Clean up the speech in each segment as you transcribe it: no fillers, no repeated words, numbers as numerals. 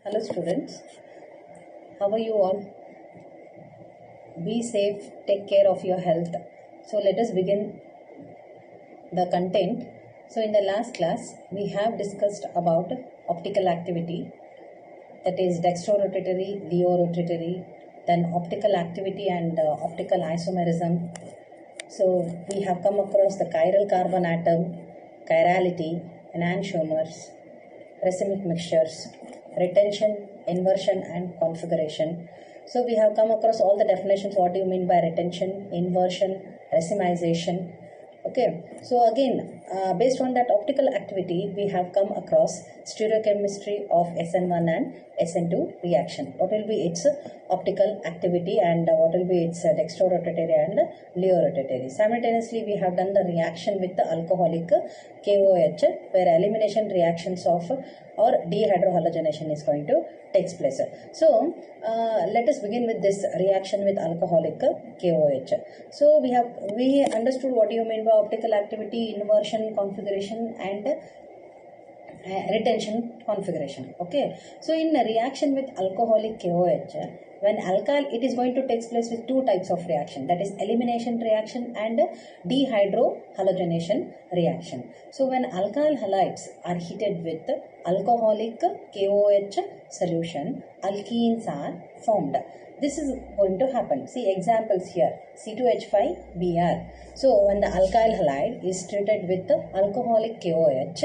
Hello students, how are you all? Be safe, take care of your health. So let us begin the content. So in the last class, we have discussed about optical activity, that is dextrorotatory, leorotatory, then optical activity and optical isomerism. So we have come across the chiral carbon atom, chirality, enantiomers, racemic mixtures, retention, inversion and configuration. So we have come across all the definitions. What do you mean by retention, inversion, racemization? Okay, so again, based on that optical activity, we have come across stereochemistry of SN1 and SN2 reaction. What will be its optical activity and what will be its dextrorotatory and leorotatory. Simultaneously, we have done the reaction with the alcoholic KOH, where elimination reactions of or dehydrohalogenation is going to takes place. So let us begin with this reaction with alcoholic KOH. So we understood what you mean by optical activity, inversion, configuration and retention configuration. Okay, so in a reaction with alcoholic KOH, when alkyl, it is going to take place with two types of reaction, that is elimination reaction and dehydrohalogenation reaction. So when alkyl halides are heated with alcoholic KOH solution, alkenes are formed. This is going to happen. See examples here, C2H5Br. So when the alkyl halide is treated with alcoholic KOH,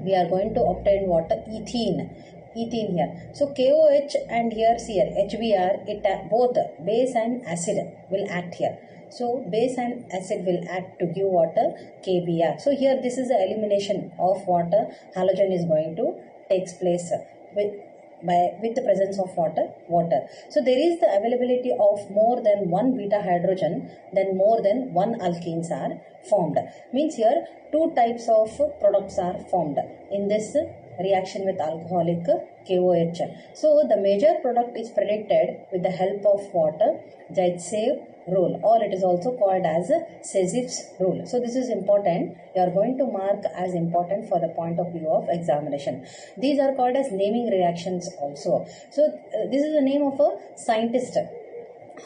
we are going to obtain what? Ethene here. So KOH and here HBr, it both base and acid will act here. So base and acid will act to give water KBr. So here this is the elimination of water. Halogen is going to takes place with the presence of water. So there is the availability of more than one beta hydrogen, then more than one alkenes are formed. Means here two types of products are formed in this reaction with alcoholic KOH. So the major product is predicted with the help of water, Zaitsev rule, or it is also called as Sisyph's rule. So this is important. You are going to mark as important for the point of view of examination. These are called as naming reactions also. So this is the name of a scientist.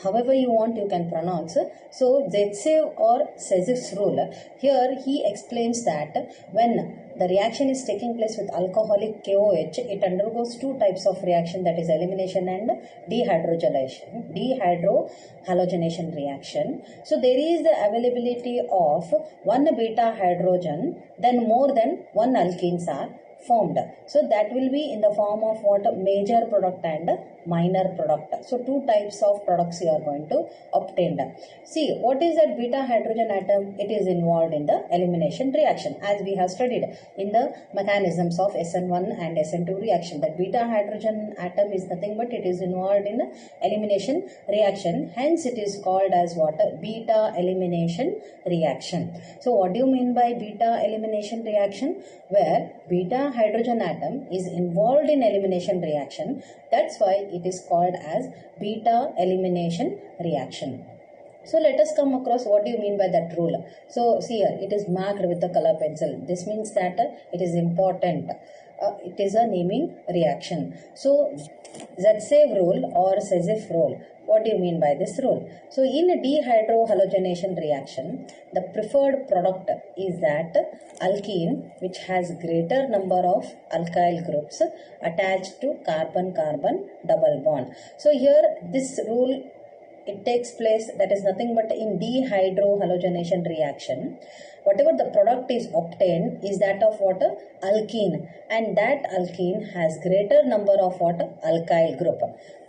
However you want, you can pronounce. So Zaitsev or Sisyph's rule. Here he explains that when the reaction is taking place with alcoholic KOH, it undergoes two types of reaction, that is elimination and dehydrogenation reaction. So there is the availability of one beta hydrogen, then more than one alkenes are formed. So that will be in the form of what? Major product and minor product. So two types of products you are going to obtain. See, what is that beta hydrogen atom? It is involved in the elimination reaction, as we have studied in the mechanisms of SN1 and SN2 reaction. That beta hydrogen atom is nothing but it is involved in elimination reaction. Hence it is called as what? Beta elimination reaction. So what do you mean by beta elimination reaction? Where beta hydrogen atom is involved in elimination reaction. That's why it is called as beta elimination reaction. So let us come across what do you mean by that rule. So see here, it is marked with the color pencil. This means that it is important. It is a naming reaction. So Zaitsev rule or Sisyph's rule. What do you mean by this rule? So in a dehydrohalogenation reaction, the preferred product is that alkene which has greater number of alkyl groups attached to carbon-carbon double bond. So here this rule, it takes place, that is nothing but in dehydrohalogenation reaction. Whatever the product is obtained is that of what? Alkene, and that alkene has greater number of what? Alkyl group.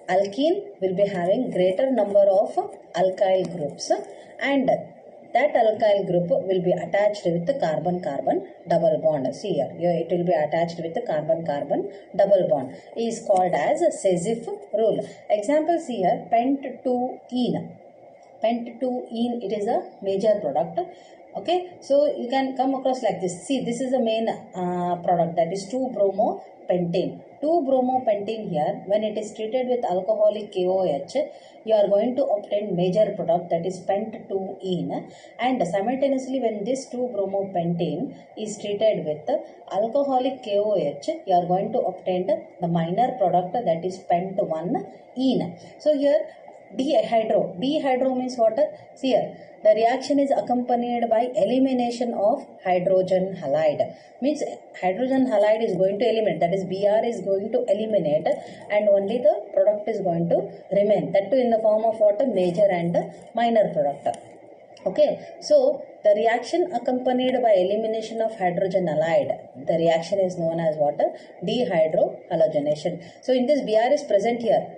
Alkene will be having greater number of alkyl groups, and that alkyl group will be attached with the carbon-carbon double bond. See here, it will be attached with the carbon-carbon double bond. It is called as a Sisyph's rule. Examples here, pent-2-ene. Pent-2-ene, it is a major product. Okay, so you can come across like this. See, this is the main product, that is 2-bromopentane. 2-bromopentene here, when it is treated with alcoholic KOH, you are going to obtain major product, that is pent-2-ene, and simultaneously when this 2-bromopentene is treated with alcoholic KOH, you are going to obtain the minor product, that is pent-1-ene. So here dehydro means what? See here, the reaction is accompanied by elimination of hydrogen halide. Means hydrogen halide is going to eliminate, that is Br is going to eliminate, and only the product is going to remain. That too in the form of what? Major and minor product. Okay, so the reaction accompanied by elimination of hydrogen halide, the reaction is known as what? Dehydrohalogenation. So in this Br is present here.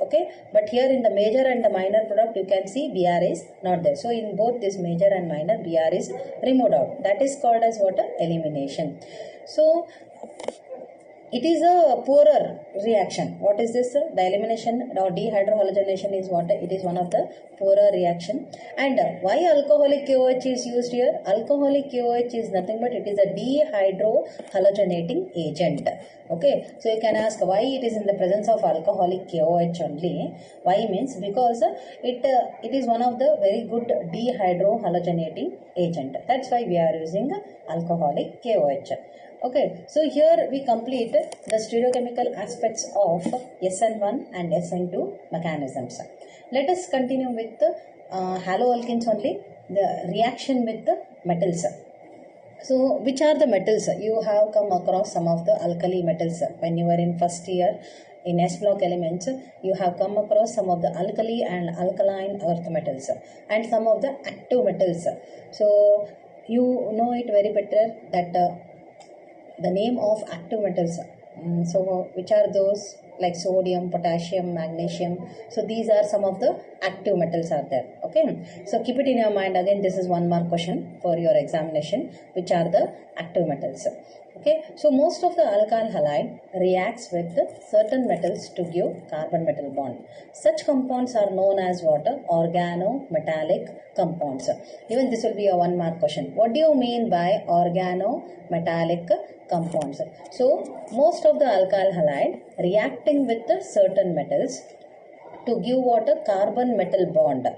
Okay, but here in the major and the minor product you can see Br is not there. So in both this major and minor, Br is removed out. That is called as what? Elimination. So it is a poorer reaction. What is this? The elimination or dehydrohalogenation is what? It is one of the poorer reaction. And why alcoholic KOH is used here? Alcoholic KOH is nothing but it is a dehydrohalogenating agent. Okay, so you can ask why it is in the presence of alcoholic KOH only. Why means because it is one of the very good dehydrohalogenating agent. That's why we are using alcoholic KOH. Okay, so here we complete the stereochemical aspects of SN1 and SN2 mechanisms. Let us continue with haloalkanes only, the reaction with the metals. So, which are the metals? You have come across some of the alkali metals. When you were in first year in S block elements, you have come across some of the alkali and alkaline earth metals and some of the active metals. So, you know it very better that the name of active metals. So which are those? Like sodium, potassium, magnesium. So these are some of the active metals are there. Okay, so keep it in your mind. Again, this is 1 mark question for your examination. Which are the active metals? Okay, so most of the alkyl halide reacts with certain metals to give carbon metal bond. Such compounds are known as what? Organometallic compounds. Even this will be a 1 mark question. What do you mean by organometallic compounds? So most of the alkyl halide reacting with certain metals to give what? A carbon metal bond.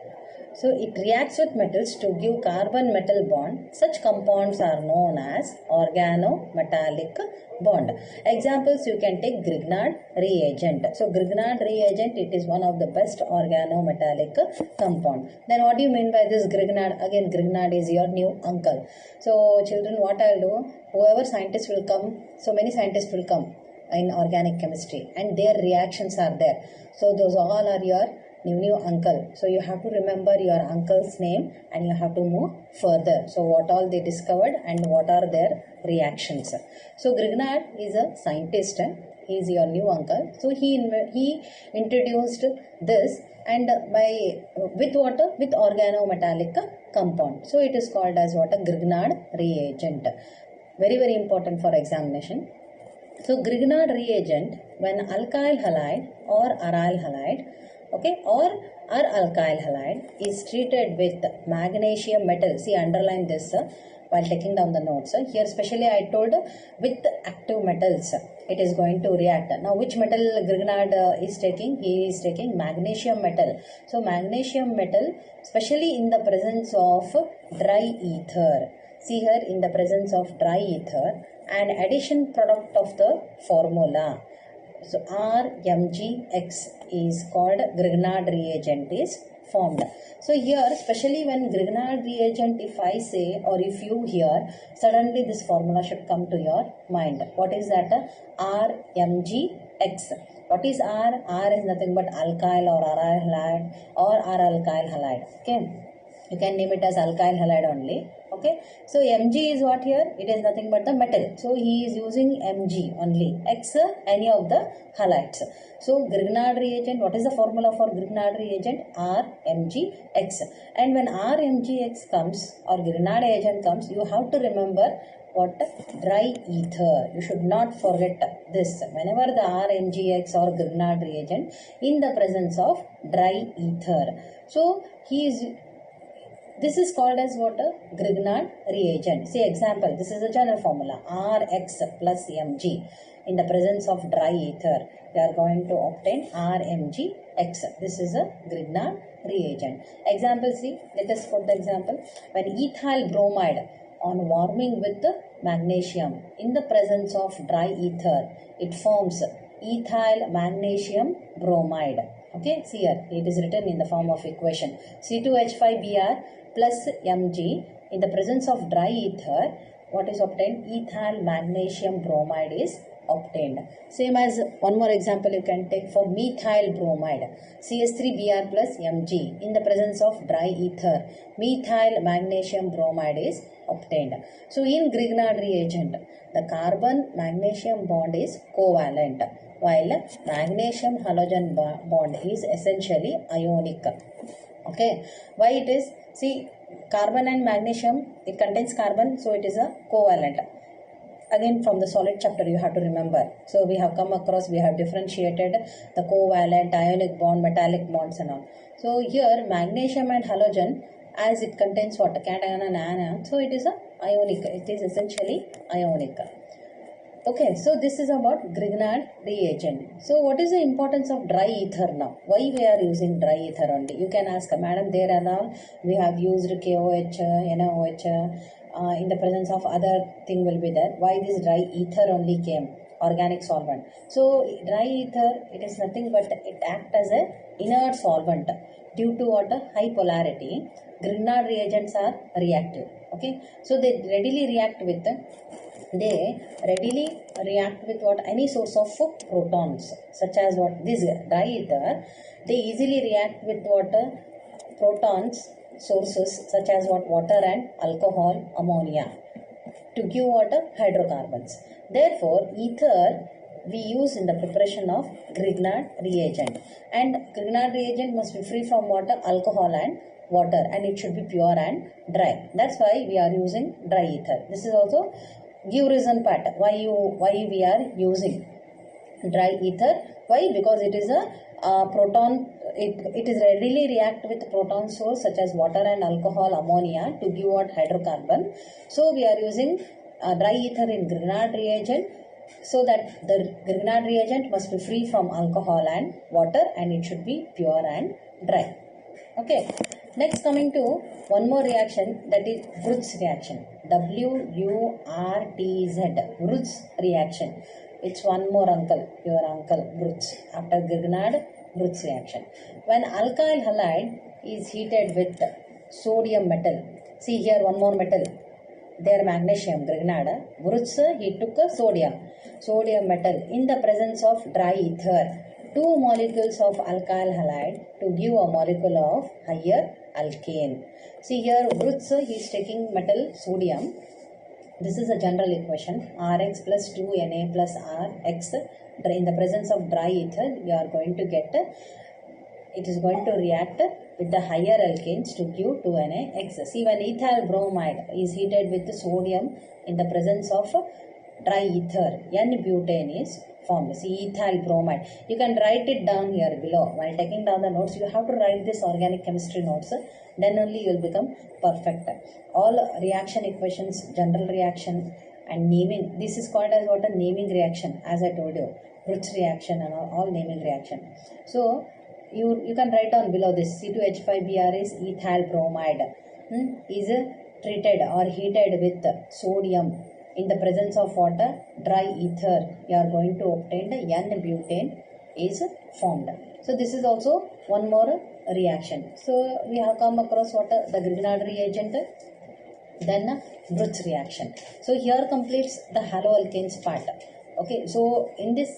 So it reacts with metals to give carbon metal bond. Such compounds are known as organometallic bond. Examples you can take Grignard reagent. So Grignard reagent, it is one of the best organometallic compound. Then what do you mean by this Grignard? Again, Grignard is your new uncle. So children, what I'll do, whoever scientist will come, so many scientists will come in organic chemistry and their reactions are there. So those all are your new uncle. So you have to remember your uncle's name and you have to move further. So what all they discovered and what are their reactions. So Grignard is a scientist. He is your new uncle. So he introduced this and with water with organometallic compound. So it is called as what? A Grignard reagent. Very important for examination. So Grignard reagent, when alkyl halide or aryl halide, okay, or alkyl halide is treated with magnesium metal. See, underline this while taking down the notes. Here specially I told with active metals it is going to react. Now which metal Grignard is taking? He is taking magnesium metal. So magnesium metal, especially in the presence of dry ether. See here, in the presence of dry ether, an addition product of the formula. So RMgX is called Grignard reagent is formed. So here, especially when Grignard reagent, if I say or if you hear, suddenly this formula should come to your mind. What is that? RMgX. What is R? R is nothing but alkyl or aryl halide or alkyl halide. Okay. You can name it as alkyl halide only. Okay. So Mg is what here? It is nothing but the metal. So he is using Mg only. X any of the halides. So Grignard reagent, what is the formula for Grignard reagent? RMgX. And when RMgX comes or Grignard reagent comes, you have to remember what? Dry ether. You should not forget this. Whenever the RMgX or Grignard reagent in the presence of dry ether. So this is called as what? A Grignard reagent. See example, this is a general formula. Rx plus Mg. in the presence of dry ether, we are going to obtain RMgX. This is a Grignard reagent. Example C, let us put the example. When ethyl bromide on warming with magnesium in the presence of dry ether, it forms ethyl magnesium bromide. Okay, see here, it is written in the form of equation. C2H5Br plus Mg in the presence of dry ether, what is obtained? Ethyl magnesium bromide is obtained. Same as one more example you can take for methyl bromide. CS3Br plus Mg in the presence of dry ether, methyl magnesium bromide is obtained. So in Grignard reagent, the carbon magnesium bond is covalent, while magnesium halogen bond is essentially ionic. Okay, why it is? See, carbon and magnesium, it contains carbon, so it is a covalent. Again, from the solid chapter you have to remember. So we have come across, we have differentiated the covalent, ionic bond, metallic bonds and all. So here magnesium and halogen, as it contains what? Cation and anion, so it is a ionic. It is essentially ionic. Okay, so this is about Grignard reagent. So what is the importance of dry ether now? Why we are using dry ether only? You can ask, madam, there and all we have used KOH, NaOH, in the presence of other thing will be there. Why this dry ether only came? Organic solvent. So dry ether, it is nothing but it acts as a inert solvent due to what? High polarity. Grignard reagents are reactive. Okay, so they readily react with what? Any source of protons, such as what? This dry ether, they easily react with what? Protons sources such as what? Water and alcohol, ammonia, to give what? Hydrocarbons. Therefore, ether we use in the preparation of Grignard reagent, and Grignard reagent must be free from water, alcohol and water, and it should be pure and dry. That's why we are using dry ether. This is also give reason part why we are using dry ether. Why? Because it is a proton, it is readily react with proton source such as water and alcohol, ammonia, to give what? Hydrocarbon. So we are using dry ether in Grignard reagent, so that the Grignard reagent must be free from alcohol and water, and it should be pure and dry. Okay, next coming to one more reaction, that is Wurtz reaction. Wurtz, Wurtz reaction. It's one more uncle, your uncle Wurtz, after Grignard Wurtz reaction. When alkyl halide is heated with sodium metal, see here one more metal, there magnesium, Grignard, Wurtz, he took a sodium metal in the presence of dry ether, 2 molecules of alkyl halide to give a molecule of higher alkane. See here Wurtz, he is taking metal sodium. This is a general equation, Rx plus 2Na plus Rx. In the presence of dry ether, we are going to get, it is going to react with the higher alkanes to give 2NaX. See, when ethyl bromide is heated with sodium in the presence of dry ether, N-butane is formed. See, ethyl bromide. You can write it down here below. While taking down the notes, you have to write this organic chemistry notes. Then only you will become perfect. All reaction equations, general reaction and naming. This is called as what? A naming reaction, as I told you. Wurtz reaction and all naming reaction. So, you can write down below this. C2H5Br is ethyl bromide. Is treated or heated with sodium in the presence of water, dry ether. You are going to obtain the N-butane is formed. So this is also one more reaction. So we have come across what? The Grignard reagent, then Wurtz reaction. So here completes the haloalkanes part. Okay, so in this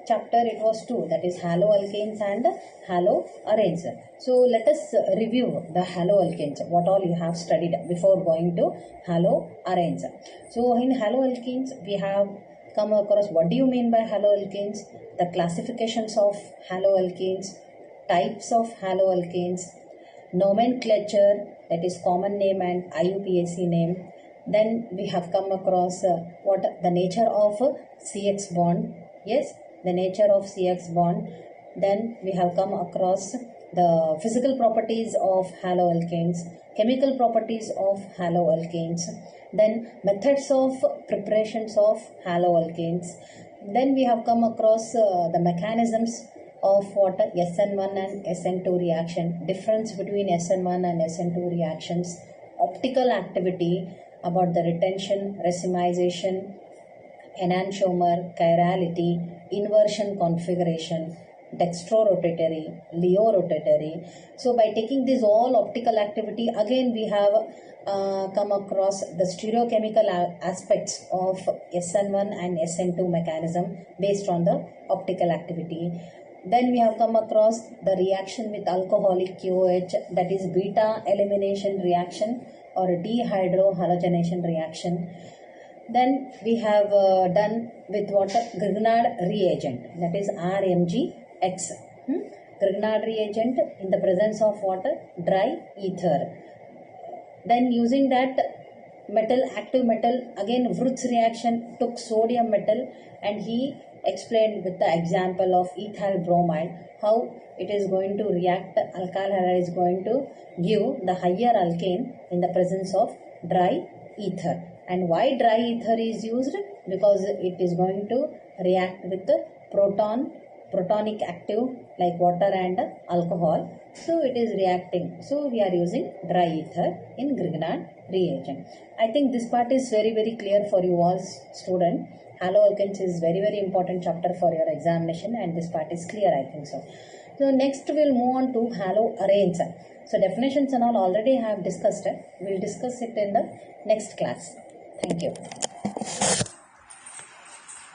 chapter it was 2, that is haloalkanes and haloarenes. So let us review the haloalkanes, what all you have studied before going to haloarenes. So in haloalkanes we have come across what do you mean by haloalkanes, the classifications of haloalkanes, types of haloalkanes, nomenclature, that is common name and IUPAC name. Then we have come across what the nature of CX bond. Yes, the nature of CX bond. Then we have come across the physical properties of haloalkanes, chemical properties of haloalkanes, then methods of preparations of haloalkanes. Then we have come across the mechanisms of what SN1 and SN2 reaction, difference between SN1 and SN2 reactions, optical activity, about the retention, racemization, enantiomer, chirality, inversion configuration, dextrorotatory, leorotatory. So by taking this all optical activity, again we have come across the stereochemical aspects of SN1 and SN2 mechanism based on the optical activity. Then we have come across the reaction with alcoholic QOH, that is beta elimination reaction or dehydrohalogenation reaction. Then we have done with water Grignard reagent, that is RMGX. Grignard reagent in the presence of water, dry ether. Then using that metal, active metal, again Wurtz reaction took sodium metal and he explained with the example of ethyl bromide how it is going to react, alkyl halide is going to give the higher alkane in the presence of dry ether. And why dry ether is used? Because it is going to react with the protonic active like water and alcohol. So it is reacting. So we are using dry ether in Grignard reagent. I think this part is very clear for you all student. Haloalkanes is very important chapter for your examination and this part is clear, I think so. So next we'll move on to haloarenes. So definitions and all already have discussed. We'll discuss it in the next class. Thank you.